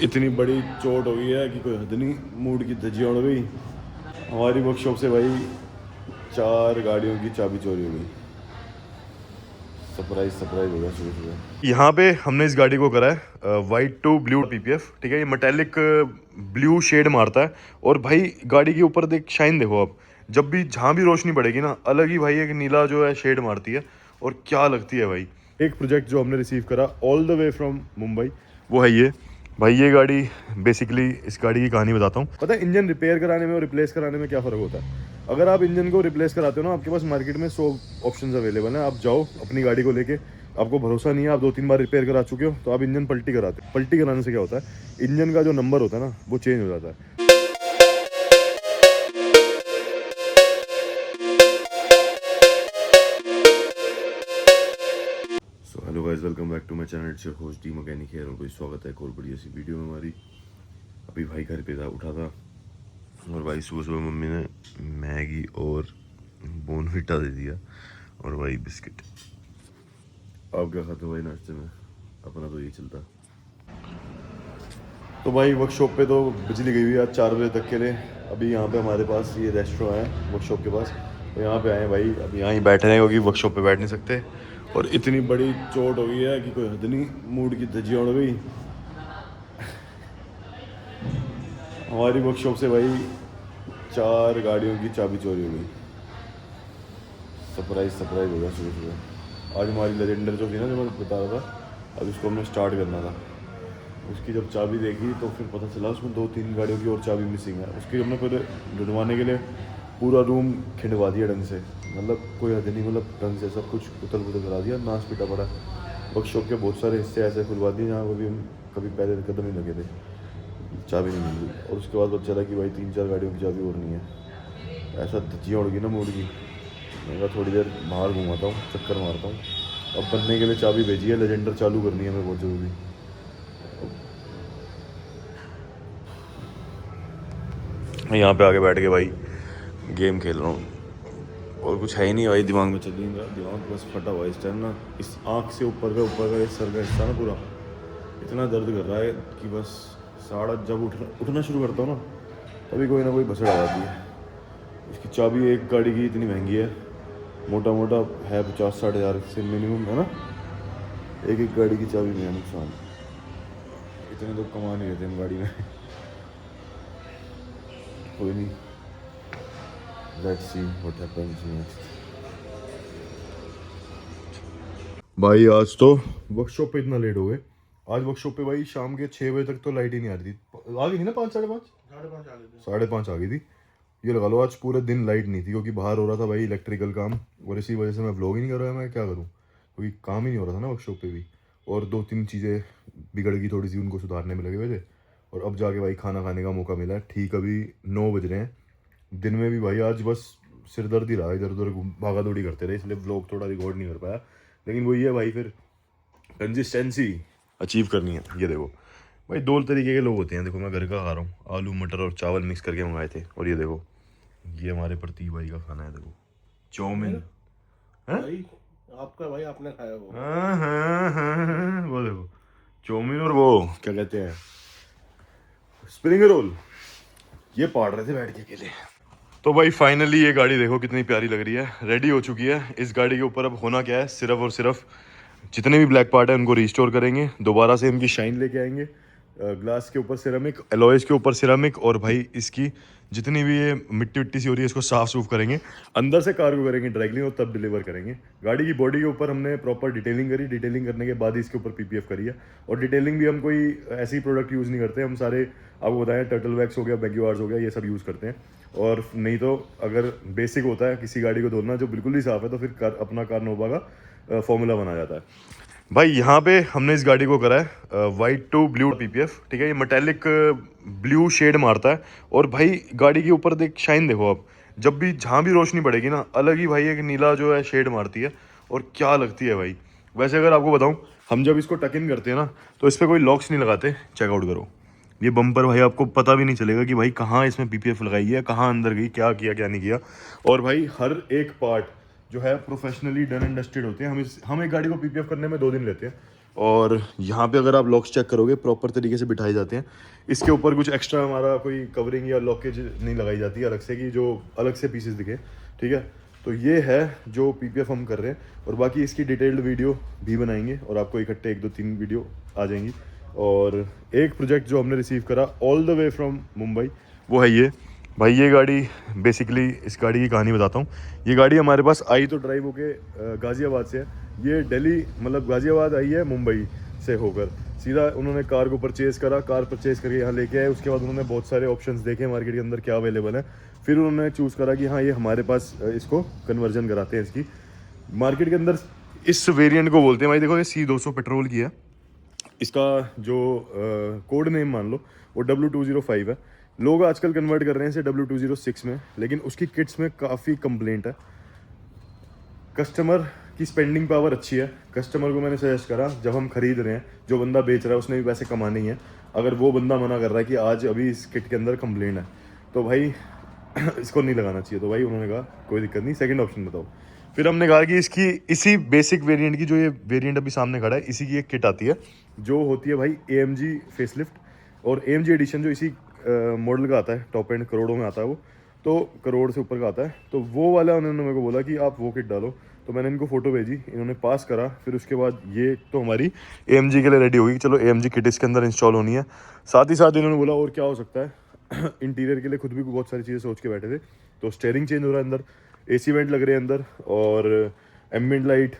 इतनी बड़ी चोट हो गई है कि कोई हद नहीं, मूड की धज्जियाँ उड़ गई। हमारी वर्कशॉप से भाई 4 गाड़ियों की चाबी चोरी हो गई। सरप्राइज सरप्राइज हो गया सुबह सुबह। यहाँ पे हमने इस गाड़ी को करा है वाइट टू ब्लू पीपीएफ। ठीक है, ये मेटेलिक ब्लू शेड मारता है। और भाई गाड़ी के ऊपर देख, शाइन देखो आप, जब भी जहाँ भी रोशनी पड़ेगी ना, अलग ही भाई एक नीला जो है शेड मारती है। और क्या लगती है भाई। एक प्रोजेक्ट जो हमने रिसीव करा all the way from Mumbai, वो है ये भाई। ये गाड़ी बेसिकली, इस गाड़ी की कहानी बताता हूँ। पता है इंजन रिपेयर कराने में और रिप्लेस कराने में क्या फ़र्क होता है? अगर आप इंजन को रिप्लेस कराते हो ना, आपके पास मार्केट में 100 ऑप्शंस अवेलेबल हैं। आप जाओ अपनी गाड़ी को लेके, आपको भरोसा नहीं है, आप 2-3 बार रिपेयर करा चुके हो, तो आप इंजन पलटी कराते हो। पलटी कराने से क्या होता है, इंजन का जो नंबर होता है ना, वो चेंज हो जाता है। So hello guys, welcome back to my channel. It's your host the mechanic here, और कोई स्वागत है एक और बढ़िया सी वीडियो में हमारी। अभी भाई घर पे था, उठा था, और भाई सुबह सुबह मम्मी ने मैगी और बोनविटा दे दिया, और भाई बिस्किट। आप क्या खाते हो भाई नाश्ते में? अपना तो यही चलता। तो भाई वर्कशॉप पे तो बिजली गई हुई है आज 4 बजे तक के लिए। अभी यहाँ पे हमारे पास ये रेस्टोरेंट है वर्कशॉप के पास, तो यहाँ पे आए भाई। अभी यहाँ ही बैठे हैं क्योंकि वर्कशॉप पे बैठ नहीं सकते। और इतनी बड़ी चोट हो गई है कि कोई हद नहीं, मूड की धज्जियाँ उड़ गई। हमारी वर्कशॉप से भाई 4 गाड़ियों की चाबी चोरी हो गई। सरप्राइज सरप्राइज हो गया सुबह सुबह। आज हमारी लेजेंडर जो थी ना, जो मैं बता रहा था, अब इसको हमने स्टार्ट करना था। उसकी जब चाबी देखी तो फिर पता चला उसमें 2-3 गाड़ियों की और चाबी मिसिंग है। उसकी हमने पहले ढूंढवाने के लिए पूरा रूम खिंडवा दिया ढंग से, मतलब कोई हद नहीं, मतलब ढंग से सब कुछ उथल पुथल करा दिया, नाश पिटा पड़ा। वर्कशॉप के बहुत सारे हिस्से ऐसे खुलवा दिए जहाँ कभी हम कभी पहले कदम ही लगे थे, चाबी नहीं मिली। और उसके बाद पता चला कि भाई 3-4 गाड़ियों की चाबी और नहीं है। ऐसा धज्जियाँ उड़ गई ना मूड की। मैं थोड़ी देर बाहर घुमाता हूँ, चक्कर मारता हूँ। अब बनने के लिए चाबी भेजी है, लेजेंडर चालू करनी है हमें बहुत ज़रूरी। यहाँ पे आके बैठ के भाई गेम खेल रहा हूँ, और कुछ है ही नहीं भाई दिमाग में। चल नहीं रहा, दिमाग बस फटा हुआ इस टाइम ना। इस आँख से ऊपर का ये सर का हिस्सा ना पूरा इतना दर्द कर रहा है कि बस साड़ा जब उठना शुरू करता हूँ ना, तभी कोई ना कोई भसड़ आ जाती है। इसकी चाबी एक गाड़ी की इतनी महंगी है, मोटा मोटा है 50-60 हज़ार से मिनिमम है ना। एक एक गाड़ी की चाबी में है नुकसान। इतने तो कमा नहीं रहते हम गाड़ी में। कोई नहीं, let's see what happens next. भाई आज तो वर्कशॉप पे इतना लेट हो गए। आज वर्कशॉप पे भाई शाम के 6 बजे तक तो लाइट ही नहीं आ रही थी। आ गई थी ना 5, 5:30, 5:30 आ गई थी। ये लगा लो आज पूरे दिन लाइट नहीं थी, क्योंकि बाहर हो रहा था भाई इलेक्ट्रिकल काम, और इसी वजह से मैं व्लॉग ही नहीं कर रहा। मैं क्या करूँ, क्योंकि काम ही नहीं हो रहा था ना वर्कशॉप पे भी। और 2-3 चीज़ें बिगड़ गई थोड़ी सी, उनको सुधारने में लगे हुए थे। और अब जाके भाई खाना खाने का मौका मिला है। ठीक अभी 9 बज रहे हैं। दिन में भी भाई आज बस सिर दर्द ही रहा, इधर उधर भागा दौड़ी करते रहे, इसलिए व्लॉग थोड़ा रिकॉर्ड नहीं कर पाया। लेकिन वही है भाई, फिर कंसिस्टेंसी अचीव करनी है। ये देखो भाई, 2 तरीके के लोग होते हैं। देखो मैं घर का खा रहा हूँ, आलू मटर और चावल मिक्स करके मंगाए थे। और ये देखो, ये हमारे प्रतीक भाई का खाना है। देखो चाउमीन है भाई, आपका भाई आपने खाया वो। हाँ, वो देखो चाउमीन, और वो क्या कहते हैं, स्प्रिंग रोल। ये पाड़ रहे थे बैठ के अकेले। तो भाई फाइनली ये गाड़ी देखो कितनी प्यारी लग रही है, रेडी हो चुकी है। इस गाड़ी के ऊपर अब होना क्या है, सिर्फ और सिर्फ जितने भी ब्लैक पार्ट है उनको रिस्टोर करेंगे, दोबारा से इनकी शाइन लेके आएंगे। ग्लास के ऊपर सिरेमिक, एलॉयज के ऊपर सिरेमिक, और भाई इसकी जितनी भी ये मिट्टी विट्टी सी हो रही है इसको साफ सूफ करेंगे, अंदर से कार्गो करेंगे ड्राइगलिंग, और तब डिलीवर करेंगे। गाड़ी की बॉडी के ऊपर हमने प्रॉपर डिटेलिंग करी, डिटेलिंग करने के बाद ही इसके ऊपर पीपीएफ करी है। और डिटेलिंग भी हम कोई ऐसी प्रोडक्ट यूज़ नहीं करते, हम सारे आपको बताएं, टर्टल वैक्स हो गया, बैग्यूआर्स हो गया, ये सब यूज़ करते हैं। और नहीं तो अगर बेसिक होता है किसी गाड़ी को धोना जो बिल्कुल ही साफ़ है, तो फिर अपना कार्नोवा का फॉर्मूला बना जाता है। भाई यहाँ पे हमने इस गाड़ी को करा है वाइट टू ब्लू पीपीएफ। ठीक है, ये मेटेलिक ब्लू शेड मारता है। और भाई गाड़ी के ऊपर देख, शाइन देखो आप, जब भी जहाँ भी रोशनी पड़ेगी ना, अलग ही भाई एक नीला जो है शेड मारती है। और क्या लगती है भाई। वैसे अगर आपको बताऊँ, हम जब इसको टक इन करते हैं ना, तो इस पर कोई लॉक्स नहीं लगाते। चेकआउट करो ये बम्पर भाई, आपको पता भी नहीं चलेगा कि भाई कहाँ इसमें पीपीएफ लगाई है, कहाँ अंदर गई, क्या किया क्या नहीं किया। और भाई हर एक पार्ट जो है प्रोफेशनली डन एंड डस्टेड होते हैं। हम एक गाड़ी को पीपीएफ करने में 2 दिन लेते हैं। और यहाँ पे अगर आप लॉक्स चेक करोगे प्रॉपर तरीके से बिठाए जाते हैं। इसके ऊपर कुछ एक्स्ट्रा हमारा कोई कवरिंग या लॉकेज नहीं लगाई जाती अलग से, कि जो अलग से पीसेस दिखे, ठीक है। तो ये है जो पीपीएफ हम कर रहे हैं, और बाकी इसकी डिटेल्ड वीडियो भी बनाएंगे और आपको इकट्ठे 1 2 3 वीडियो आ जाएंगी। और एक प्रोजेक्ट जो हमने रिसीव करा all the way from Mumbai, वो है ये भाई। ये गाड़ी बेसिकली, इस गाड़ी की कहानी बताता हूँ। ये गाड़ी हमारे पास आई तो ड्राइव होके गाज़ियाबाद से है। ये दिल्ली मतलब गाज़ियाबाद आई है मुंबई से होकर, सीधा उन्होंने कार को परचेज़ करा, कार परचेज़ करके यहाँ लेके आए। उसके बाद उन्होंने बहुत सारे ऑप्शंस देखे मार्केट के अंदर क्या अवेलेबल है, फिर उन्होंने चूज़ करा कि हाँ ये हमारे पास इसको कन्वर्जन कराते हैं इसकी। मार्केट के अंदर इस वेरिएंट को बोलते हैं भाई, देखो ये C200 पेट्रोल की है। इसका जो कोड नेम मान लो वो W205 है। लोग आजकल कन्वर्ट कर रहे हैं इसे W206 में, लेकिन उसकी किट्स में काफ़ी कंप्लेंट है। कस्टमर की स्पेंडिंग पावर अच्छी है। कस्टमर को मैंने सजेस्ट करा, जब हम खरीद रहे हैं, जो बंदा बेच रहा है उसने भी पैसे कमाने ही है। अगर वो बंदा मना कर रहा है कि आज अभी इस किट के अंदर कंप्लेंट है, तो भाई इसको नहीं लगाना चाहिए। तो भाई उन्होंने कहा कोई दिक्कत नहीं, सेकंड ऑप्शन बताओ। फिर हमने कहा कि इसकी इसी बेसिक वेरिएंट की, जो ये वेरिएंट अभी सामने खड़ा है, इसी की एक किट आती है जो होती है भाई AMG फेसलिफ्ट और AMG एडिशन, जो इसी मॉडल का आता है, टॉप एंड करोड़ों में आता है वो, तो करोड़ से ऊपर का आता है। तो वो वाला उन्होंने मेरे को बोला कि आप वो किट डालो, तो मैंने इनको फ़ोटो भेजी, इन्होंने पास करा। फिर उसके बाद ये तो हमारी AMG के लिए रेडी होगी, चलो AMG किट इसके अंदर इंस्टॉल होनी है। साथ ही साथ इन्होंने बोला और क्या हो सकता है इंटीरियर के लिए खुद भी बहुत सारी चीज़ें सोच के बैठे थे। तो स्टेयरिंग चेंज हो रहा है अंदर, AC वेंट लग रहे हैं अंदर, और एम्बिएंट लाइट,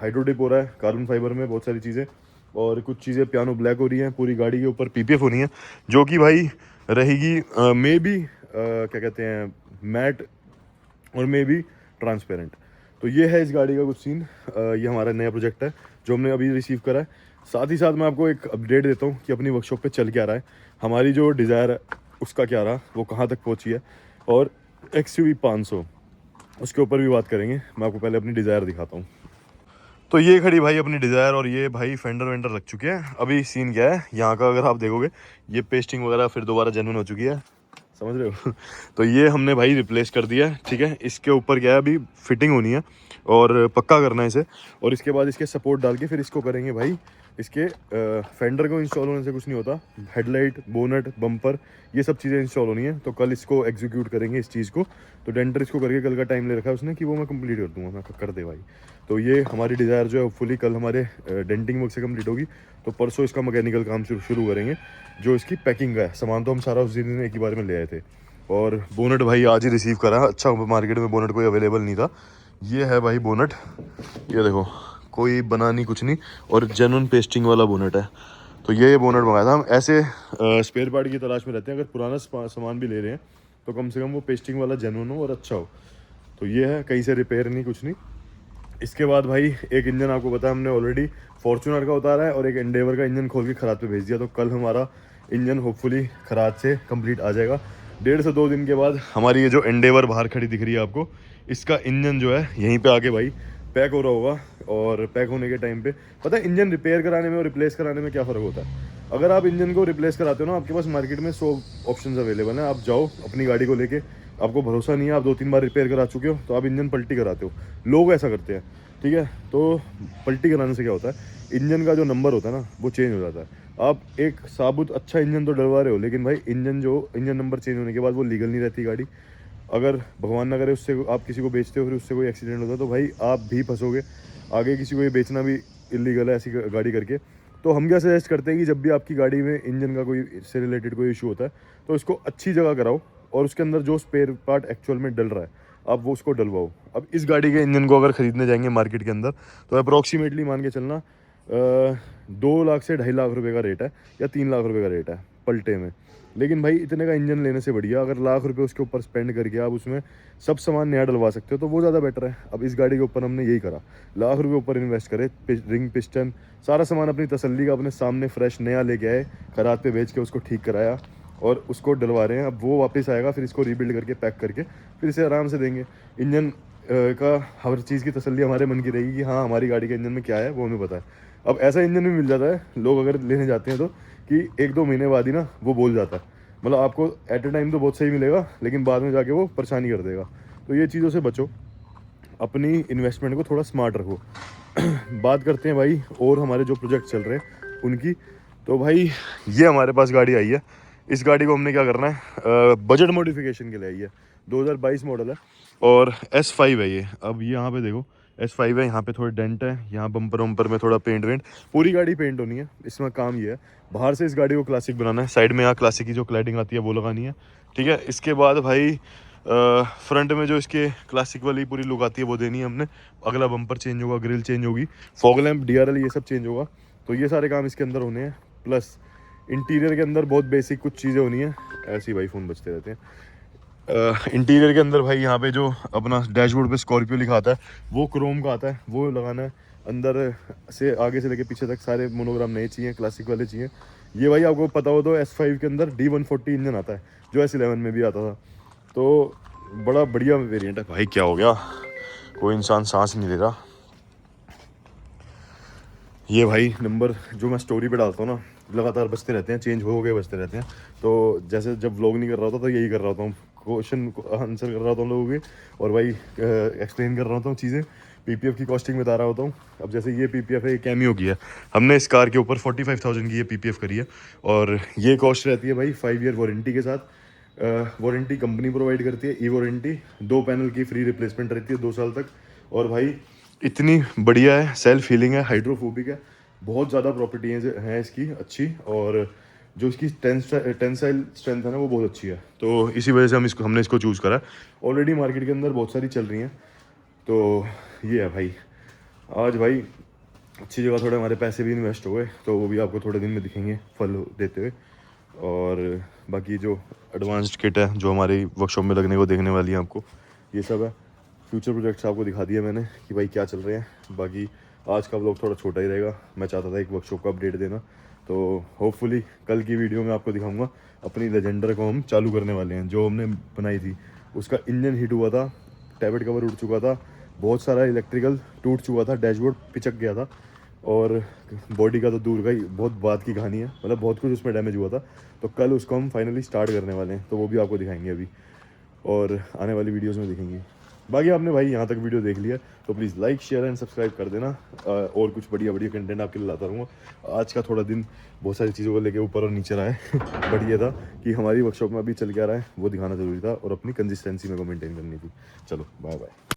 हाइड्रो डिप हो रहा है कार्बन फाइबर में, बहुत सारी चीज़ें, और कुछ चीज़ें पियानो ब्लैक हो रही हैं। पूरी गाड़ी के ऊपर PPF होनी है, जो कि भाई रहेगी मे बी क्या कहते हैं, मैट और मे बी ट्रांसपेरेंट। तो ये है इस गाड़ी का कुछ सीन। ये हमारा नया प्रोजेक्ट है जो हमने अभी रिसीव करा है। साथ ही साथ मैं आपको एक अपडेट देता हूँ कि अपनी वर्कशॉप पे चल क्या रहा है, हमारी जो डिज़ायर है उसका क्या रहा, वो कहाँ तक पहुँची है, और XUV 500 उसके ऊपर भी बात करेंगे। मैं आपको पहले अपनी डिज़ायर दिखाता हूँ। तो ये खड़ी भाई अपनी डिज़ायर, और ये भाई फेंडर वेंडर लग चुके हैं। अभी सीन क्या है यहाँ का, अगर आप देखोगे ये पेस्टिंग वगैरह फिर दोबारा जेन्युइन हो चुकी है, समझ रहे हो तो ये हमने भाई रिप्लेस कर दिया है, ठीक है। इसके ऊपर क्या है, अभी फिटिंग होनी है और पक्का करना है इसे, और इसके बाद इसके सपोर्ट डाल के फिर इसको करेंगे भाई। इसके फेंडर को इंस्टॉल होने से कुछ नहीं होता, हेडलाइट, बोनट, बम्पर, ये सब चीज़ें इंस्टॉल होनी है। तो कल इसको एग्जीक्यूट करेंगे इस चीज़ को। तो डेंटर इसको करके कल का टाइम ले रखा है उसने कि वो मैं कंप्लीट कर दूंगा, मैं कर दे भाई। तो ये हमारी डिज़ायर जो है होपफुली कल हमारे डेंटिंग वर्क से कंप्लीट होगी, तो परसों इसका मैकेनिकल काम शुरू करेंगे। जो इसकी पैकिंग का है सामान तो हम सारा उस दिन एक ही बार में ले आए थे। और बोनट भाई आज ही रिसीव करा। अच्छा, मार्केट में बोनट कोई अवेलेबल नहीं था। ये है भाई बोनट, ये देखो, कोई बना नहीं कुछ नहीं, और जेन्युइन पेस्टिंग वाला बोनट है। तो ये बोनट मंगाया था। हम ऐसे स्पेयर पार्ट की तलाश में रहते हैं, अगर पुराना सामान भी ले रहे हैं तो कम से कम वो पेस्टिंग वाला जेन्युइन हो और अच्छा हो। तो ये है, कहीं से रिपेयर नहीं, कुछ नहीं। इसके बाद भाई एक इंजन आपको पता है हमने ऑलरेडी फॉर्चूनर का उतारा है, और एक एंडेवर का इंजन खोल के खराद पे भेज दिया। तो कल हमारा इंजन होपफुली खराद से कंप्लीट आ जाएगा। 1.5 से 2 दिन के बाद हमारी ये जो एंडेवर बाहर खड़ी दिख रही है आपको, इसका इंजन जो है यहीं पे आके भाई पैक हो रहा होगा। और पैक होने के टाइम पे पता है इंजन रिपेयर कराने में और रिप्लेस कराने में क्या फ़र्क होता है। अगर आप इंजन को रिप्लेस कराते हो ना, आपके पास मार्केट में 100 ऑप्शन अवेलेबल हैं। आप जाओ अपनी गाड़ी को लेके, आपको भरोसा नहीं है, आप 2-3 बार रिपेयर करा चुके हो, तो आप इंजन पलटी कराते हो। लोग ऐसा करते हैं, ठीक है। तो पलटी कराने से क्या होता है, इंजन का जो नंबर होता है ना वो चेंज हो जाता है। आप एक साबुत अच्छा इंजन तो डलवा रहे हो, लेकिन भाई इंजन नंबर चेंज होने के बाद वो लीगल नहीं रहती गाड़ी। अगर भगवान ना करे उससे आप किसी को बेचते हो, फिर उससे कोई एक्सीडेंट होता है, तो भाई आप भी फंसोगे। आगे किसी को ये बेचना भी इलीगल है ऐसी गाड़ी करके। तो हम क्या सजेस्ट करते हैं कि जब भी आपकी गाड़ी में इंजन का कोई से रिलेटेड कोई इशू होता है, तो इसको अच्छी जगह कराओ, और उसके अंदर जो स्पेयर पार्ट एक्चुअल में डल रहा है आप वो उसको डलवाओ। अब इस गाड़ी के इंजन को अगर ख़रीदने जाएंगे मार्केट के अंदर, तो अप्रॉक्सीमेटली मान के चलना 2 लाख से 2.5 लाख रुपए का रेट है, या 3 लाख रुपए का रेट है पलटे में। लेकिन भाई इतने का इंजन लेने से बढ़िया अगर लाख रुपए उसके ऊपर स्पेंड करके आप उसमें सब सामान नया डलवा सकते हो, तो वो ज़्यादा बेटर है। अब इस गाड़ी के ऊपर हमने यही करा, लाख रुपए ऊपर इन्वेस्ट करे, रिंग, पिस्टन, सारा सामान अपनी तसल्ली का अपने सामने फ्रेश नया लेके आए, खराद पे बेच के उसको ठीक कराया, और उसको डलवा रहे हैं। अब वो वापस आएगा, फिर इसको रीबिल्ड करके पैक करके फिर इसे आराम से देंगे। इंजन का हर चीज़ की तसल्ली हमारे मन की रहेगी कि हाँ हमारी गाड़ी के इंजन में क्या है वो हमें पता है। अब ऐसा इंजन भी मिल जाता है, लोग अगर लेने जाते हैं तो, कि 1-2 महीने बाद ही ना वो बोल जाता है। मतलब आपको एट ए टाइम तो बहुत सही मिलेगा, लेकिन बाद में जाके वो परेशानी कर देगा। तो ये चीज़ों से बचो, अपनी इन्वेस्टमेंट को थोड़ा स्मार्ट रखो। बात करते हैं भाई और हमारे जो प्रोजेक्ट चल रहे हैं उनकी। तो भाई ये हमारे पास गाड़ी आई है। इस गाड़ी को हमने क्या करना है, बजट मॉडिफिकेशन के लिए आई है। 2022 मॉडल है और S5 है ये। अब यहाँ पे देखो S5 है, यहाँ पे थोड़ा डेंट है, यहाँ बम्पर वम्पर में थोड़ा पेंट वेंट, पूरी गाड़ी पेंट होनी है। इसमें काम ये है बाहर से इस गाड़ी को क्लासिक बनाना है, साइड में यहाँ क्लासिक की जो क्लैडिंग आती है वो लगानी है, ठीक है। इसके बाद भाई फ्रंट में जो इसके क्लासिक वाली पूरी लुक आती है वो देनी है हमने। अगला बम्पर चेंज होगा, ग्रिल चेंज होगी, फॉग लैम्प, DRL ये सब चेंज होगा। तो ये सारे काम इसके अंदर होने हैं। प्लस इंटीरियर के अंदर बहुत बेसिक कुछ चीज़ें होनी है। ऐसे ही भाई फ़ोन बजते रहते हैं। इंटीरियर के अंदर भाई यहाँ पे जो अपना डैशबोर्ड पे स्कॉर्पियो लिखा आता है वो क्रोम का आता है, वो लगाना है। अंदर से आगे से लेके पीछे तक सारे मोनोग्राम नए चाहिए, क्लासिक वाले चाहिए। ये भाई आपको पता हो तो S5 के अंदर D140 इंजन आता है जो S11 में भी आता था। तो बड़ा बढ़िया वेरिएंट है भाई। क्या हो गया, कोई इंसान सांस नहीं ले रहा। ये भाई नंबर जो मैं स्टोरी पे डालता हूँ ना, लगातार बजते रहते हैं, चेंज हो गए बजते रहते हैं। तो जैसे जब व्लॉग नहीं कर रहा होता तो यही कर रहा होता हूँ, क्वेश्चन आंसर कर रहा होता हूँ लोगों के, और भाई एक्सप्लेन कर रहा होता हूँ चीज़ें, PPF की कॉस्टिंग बता रहा होता हूँ। अब जैसे ये PPF है, ये कैमियो की है, हमने इस कार के ऊपर 45,000 की ये PPF करी है। और ये कॉस्ट रहती है भाई 5 ईयर वारंटी के साथ। वारंटी कंपनी प्रोवाइड करती है, वारंटी 2 पैनल की फ्री रिप्लेसमेंट रहती है 2 साल तक। और भाई इतनी बढ़िया है, सेल्फ हीलिंग है, हाइड्रोफोबिक है, बहुत ज़्यादा प्रॉपर्टीज हैं इसकी अच्छी। और जो इसकी टेंसाइल स्ट्रेंथ है ना वो बहुत अच्छी है। तो इसी वजह से हमने इसको चूज़ करा। ऑलरेडी मार्केट के अंदर बहुत सारी चल रही हैं। तो ये है भाई, आज भाई अच्छी जगह थोड़े हमारे पैसे भी इन्वेस्ट हो गए, तो वो भी आपको थोड़े दिन में दिखेंगे फल देते हुए। और बाकी जो एडवांस्ड किट है जो हमारी वर्कशॉप में लगने को देखने वाली है आपको, ये सब है। फ्यूचर प्रोजेक्ट्स आपको दिखा दिया मैंने कि भाई क्या चल रहे हैं। बाकी आज का व्लॉग थोड़ा छोटा ही रहेगा, मैं चाहता था एक वर्कशॉप का अपडेट देना। तो होपफुली कल की वीडियो में आपको दिखाऊंगा अपनी लेजेंडर को हम चालू करने वाले हैं। जो हमने बनाई थी उसका इंजन हीट हुआ था, टैबलेट कवर उड़ चुका था, बहुत सारा इलेक्ट्रिकल टूट चुका था, डैशबोर्ड पिचक गया था, और बॉडी का तो दूर का ही बहुत बात की कहानी है, मतलब बहुत कुछ उसमें डैमेज हुआ था। तो कल उसको हम फाइनली स्टार्ट करने वाले हैं, तो वो भी आपको दिखाएंगे अभी और आने वाली वीडियोस में दिखेंगे। बाकी आपने भाई यहाँ तक वीडियो देख लिया तो please like share and subscribe कर देना। और कुछ बढ़िया बढ़िया कंटेंट आपके लिए लाता रहूँगा। आज का थोड़ा दिन बहुत सारी चीज़ों को लेके ऊपर और नीचे रहा है बट ये था कि हमारी वर्कशॉप में अभी चल क्या रहा है वो दिखाना ज़रूरी था, और अपनी कंसिस्टेंसी मेरे को मेंटेन करनी थी। चलो बाय बाय।